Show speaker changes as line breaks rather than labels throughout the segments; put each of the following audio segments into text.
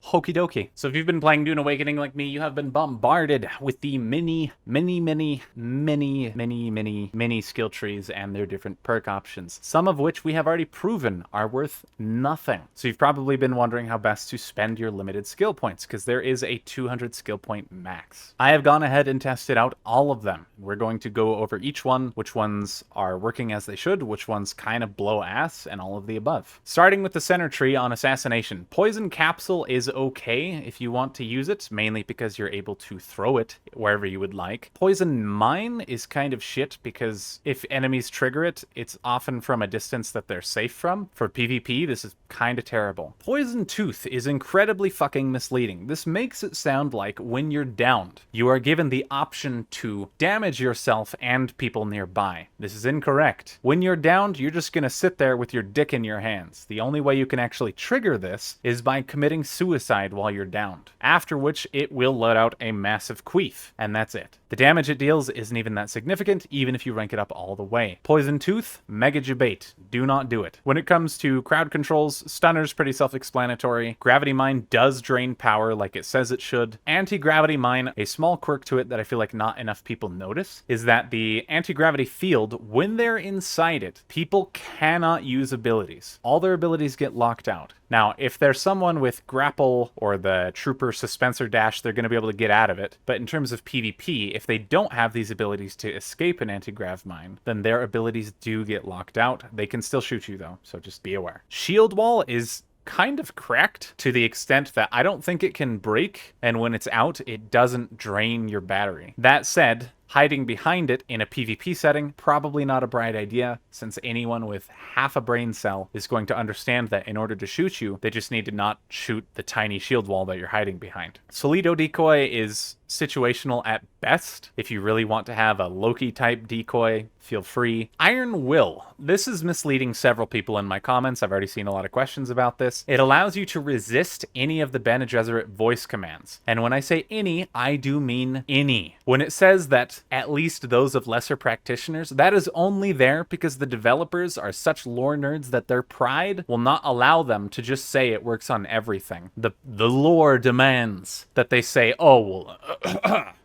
Okie dokie. So if you've been playing Dune Awakening like me, you have been bombarded with the many skill trees and their different perk options, some of which we have already proven are worth nothing. So you've probably been wondering how best to spend your limited skill points, because there is a 200 skill point max. I have gone ahead and tested out all of them. We're going to go over each one, which ones are working as they should, which ones kind of blow ass, and all of the above. Starting with the center tree on Assassination. Poison Capsule is okay if you want to use it, mainly because you're able to throw it wherever you would like. Poison Mine is kind of shit because if enemies trigger it, it's often from a distance that they're safe from. For PvP, this is kind of terrible. Poison Tooth is incredibly fucking misleading. This makes it sound like when you're downed, you are given the option to damage yourself and people nearby. This is incorrect. When you're downed, you're just gonna sit there with your dick in your hands. The only way you can actually trigger this is by committing suicide while you're downed, after which it will let out a massive queef, and that's it. The damage it deals isn't even that significant, even if you rank it up all the way. Poison Tooth, mega debate. Do not do it. When it comes to crowd controls, Stunner's pretty self-explanatory. Gravity Mine does drain power like it says it should. Anti-Gravity Mine, a small quirk to it that I feel like not enough people notice, is that the anti-gravity field, when they're inside it, people cannot use abilities. All their abilities get locked out. Now, if there's someone with grapple or the Troooper suspensor dash, they're going to be able to get out of it. But in terms of PvP, if they don't have these abilities to escape an anti-grav mine, then their abilities do get locked out. They can still shoot you though, so just be aware. Shield Wall is kind of cracked to the extent that I don't think it can break, and when it's out, it doesn't drain your battery. That said, hiding behind it in a PvP setting, probably not a bright idea, since anyone with half a brain cell is going to understand that in order to shoot you, they just need to not shoot the tiny shield wall that you're hiding behind. Solido Decoy is situational at best. If you really want to have a Loki-type decoy, feel free. Iron Will. This is misleading several people in my comments. I've already seen a lot of questions about this. It allows you to resist any of the Bene Gesserit voice commands. And when I say any, I do mean any. When it says that at least those of lesser practitioners, that is only there because the developers are such lore nerds that their pride will not allow them to just say it works on everything. The lore demands that they say, oh, well,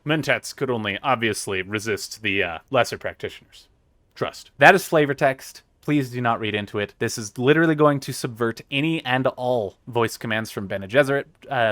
Mentats could only obviously resist the lesser practitioners. Trust. That is flavor text. Please do not read into it. This is literally going to subvert any and all voice commands from Bene Gesserit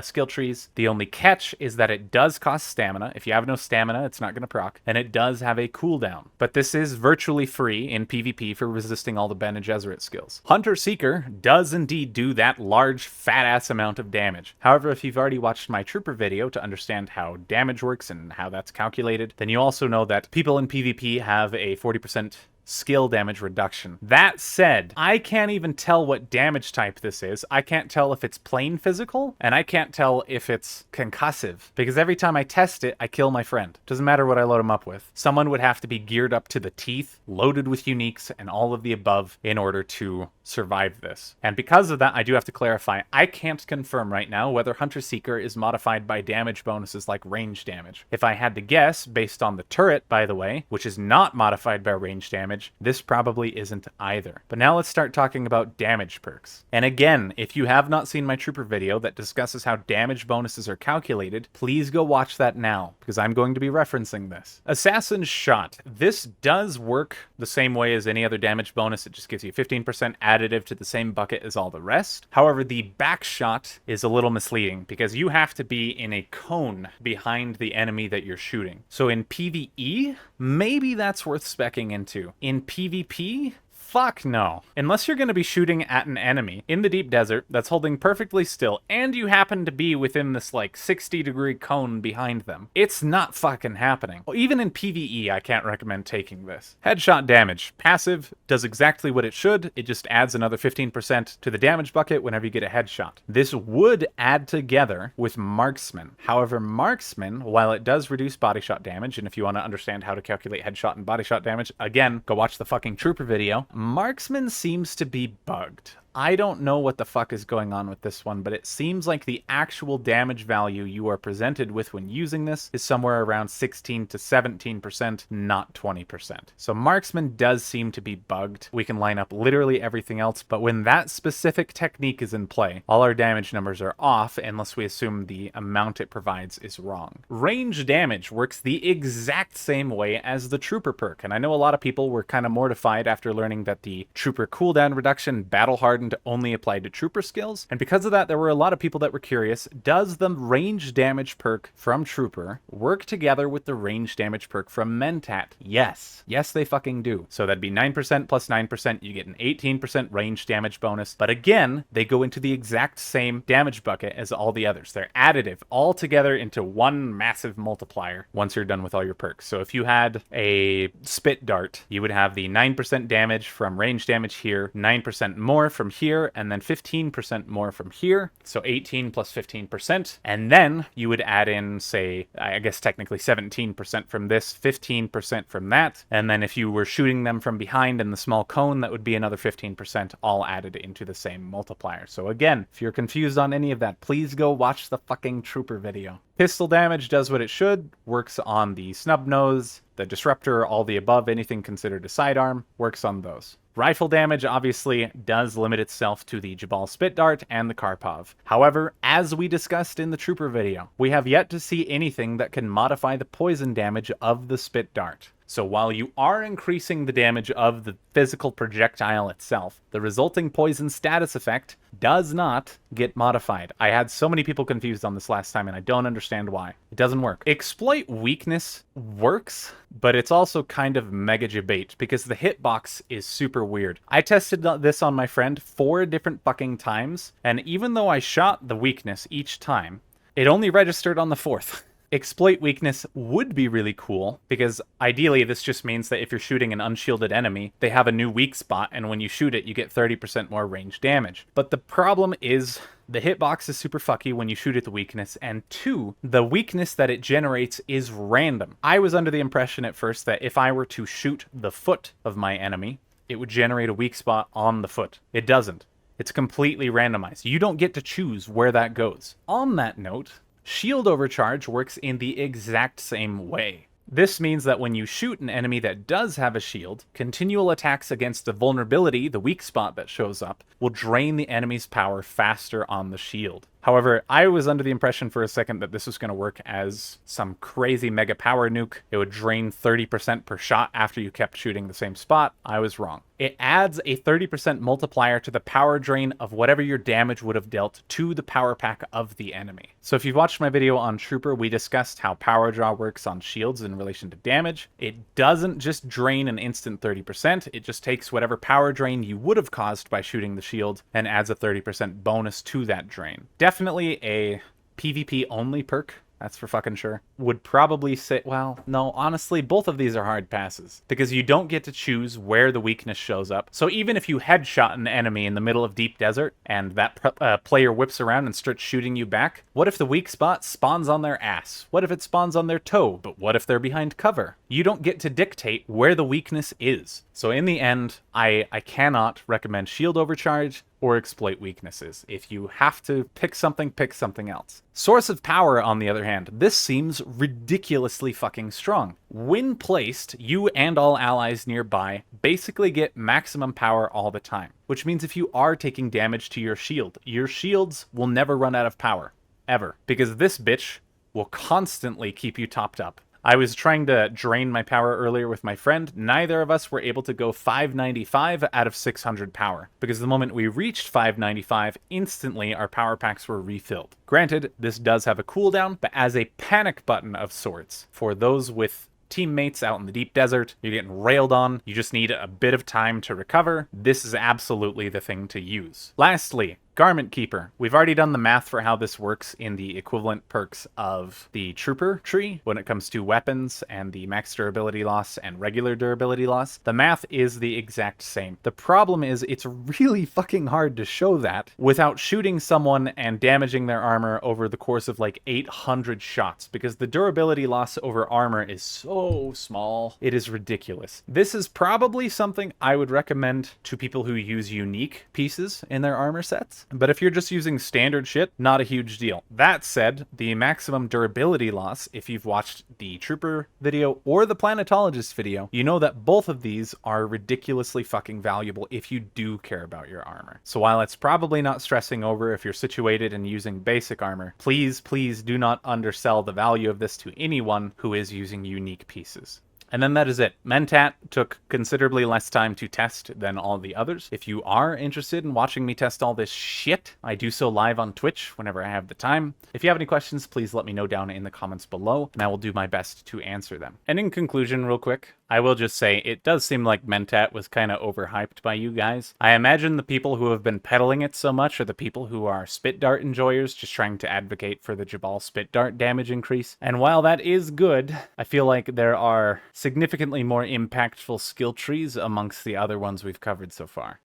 skill trees. The only catch is that it does cost stamina. If you have no stamina, it's not going to proc. And it does have a cooldown. But this is virtually free in PvP for resisting all the Bene Gesserit skills. Hunter Seeker does indeed do that large, fat-ass amount of damage. However, if you've already watched my Troooper video to understand how damage works and how that's calculated, then you also know that people in PvP have a 40% skill damage reduction. That said, I can't even tell what damage type this is. I can't tell if it's plain physical, and I can't tell if it's concussive, because every time I test it, I kill my friend. Doesn't matter what I load him up with. Someone would have to be geared up to the teeth, loaded with uniques, and all of the above in order to survive this. And because of that, I do have to clarify, I can't confirm right now whether Hunter Seeker is modified by damage bonuses like range damage. If I had to guess, based on the turret, by the way, which is not modified by range damage, this probably isn't either. But now let's start talking about damage perks. And again, if you have not seen my Troooper video that discusses how damage bonuses are calculated, please go watch that now, because I'm going to be referencing this. Assassin's Shot. This does work the same way as any other damage bonus. It just gives you 15% additive to the same bucket as all the rest. However, the back shot is a little misleading, because you have to be in a cone behind the enemy that you're shooting. So in PvE, maybe that's worth speccing into. In PvP, fuck no. Unless you're going to be shooting at an enemy in the deep desert that's holding perfectly still, and you happen to be within this like 60-degree cone behind them, it's not fucking happening. Well, even in PvE, I can't recommend taking this. Headshot damage. Passive does exactly what it should. It just adds another 15% to the damage bucket whenever you get a headshot. This would add together with Marksman. However, Marksman, while it does reduce body shot damage, and if you want to understand how to calculate headshot and body shot damage, again, go watch the fucking Troooper video. Marksman seems to be bugged. I don't know what the fuck is going on with this one, but it seems like the actual damage value you are presented with when using this is somewhere around 16 to 17%, not 20%. So Marksman does seem to be bugged. We can line up literally everything else, but when that specific technique is in play, all our damage numbers are off unless we assume the amount it provides is wrong. Range damage works the exact same way as the Trooper perk, and I know a lot of people were kind of mortified after learning that the Trooper cooldown reduction battle hardened only applied to Trooper skills, and because of that there were a lot of people that were curious, does the range damage perk from Trooper work together with the range damage perk from Mentat? Yes. Yes, they fucking do. So that'd be 9% plus 9%, you get an 18% range damage bonus, but again, they go into the exact same damage bucket as all the others. They're additive all together into one massive multiplier once you're done with all your perks. So if you had a spit dart, you would have the 9% damage from range damage here, 9% more from here, and then 15% more from here. So 18 plus 15%. And then you would add in, say, I guess technically 17% from this, 15% from that. And then if you were shooting them from behind in the small cone, that would be another 15% all added into the same multiplier. So again, if you're confused on any of that, please go watch the fucking Trooper video. Pistol damage does what it should, works on the snub nose, the disruptor, all the above, anything considered a sidearm, works on those. Rifle damage obviously does limit itself to the Jabal Spit Dart and the Karpov. However, as we discussed in the Trooper video, we have yet to see anything that can modify the poison damage of the Spit Dart. So while you are increasing the damage of the physical projectile itself, the resulting poison status effect does not get modified. I had so many people confused on this last time and I don't understand why. It doesn't work. Exploit weakness works, but it's also kind of mega debate because the hitbox is super weird. I tested this on my friend 4 different fucking times, and even though I shot the weakness each time, it only registered on the 4th. Exploit weakness would be really cool, because ideally this just means that if you're shooting an unshielded enemy, they have a new weak spot, and when you shoot it, you get 30% more range damage. But the problem is, the hitbox is super fucky when you shoot at the weakness, and 2, the weakness that it generates is random. I was under the impression at first that if I were to shoot the foot of my enemy, it would generate a weak spot on the foot. It doesn't. It's completely randomized. You don't get to choose where that goes. On that note, Shield Overcharge works in the exact same way. This means that when you shoot an enemy that does have a shield, continual attacks against the vulnerability, the weak spot that shows up, will drain the enemy's power faster on the shield. However, I was under the impression for a second that this was going to work as some crazy mega power nuke. It would drain 30% per shot after you kept shooting the same spot. I was wrong. It adds a 30% multiplier to the power drain of whatever your damage would have dealt to the power pack of the enemy. So if you've watched my video on Trooper, we discussed how power draw works on shields in relation to damage. It doesn't just drain an instant 30%, it just takes whatever power drain you would have caused by shooting the shield and adds a 30% bonus to that drain. Definitely a PvP only perk, that's for fucking sure. Would probably say, well, no, honestly, both of these are hard passes because you don't get to choose where the weakness shows up. So even if you headshot an enemy in the middle of deep desert and that player whips around and starts shooting you back, what if the weak spot spawns on their ass? What if it spawns on their toe? But what if they're behind cover? You don't get to dictate where the weakness is. So in the end, I cannot recommend Shield Overcharge or exploit weaknesses. If you have to pick something else. Source of Power, on the other hand, this seems ridiculously fucking strong. When placed, you and all allies nearby basically get maximum power all the time, which means if you are taking damage to your shields will never run out of power, ever, because this bitch will constantly keep you topped up. I was trying to drain my power earlier with my friend. Neither of us were able to go 595 out of 600 power, because the moment we reached 595, instantly our power packs were refilled. Granted, this does have a cooldown, but as a panic button of sorts, for those with teammates out in the deep desert, you're getting railed on, you just need a bit of time to recover, this is absolutely the thing to use. Lastly, Garment Keeper. We've already done the math for how this works in the equivalent perks of the Trooper tree when it comes to weapons and the max durability loss and regular durability loss. The math is the exact same. The problem is it's really fucking hard to show that without shooting someone and damaging their armor over the course of like 800 shots, because the durability loss over armor is so small. It is ridiculous. This is probably something I would recommend to people who use unique pieces in their armor sets. But if you're just using standard shit, not a huge deal. That said, the maximum durability loss, if you've watched the Trooper video or the Planetologist video, you know that both of these are ridiculously fucking valuable if you do care about your armor. So while it's probably not stressing over if you're situated and using basic armor, please do not undersell the value of this to anyone who is using unique pieces. And then that is it. Mentat took considerably less time to test than all the others. If you are interested in watching me test all this shit, I do so live on Twitch whenever I have the time. If you have any questions, please let me know down in the comments below, and I will do my best to answer them. And in conclusion, real quick, I will just say it does seem like Mentat was kind of overhyped by you guys. I imagine the people who have been peddling it so much are the people who are spit dart enjoyers, just trying to advocate for the Jabal spit dart damage increase. And while that is good, I feel like there are significantly more impactful skill trees amongst the other ones we've covered so far.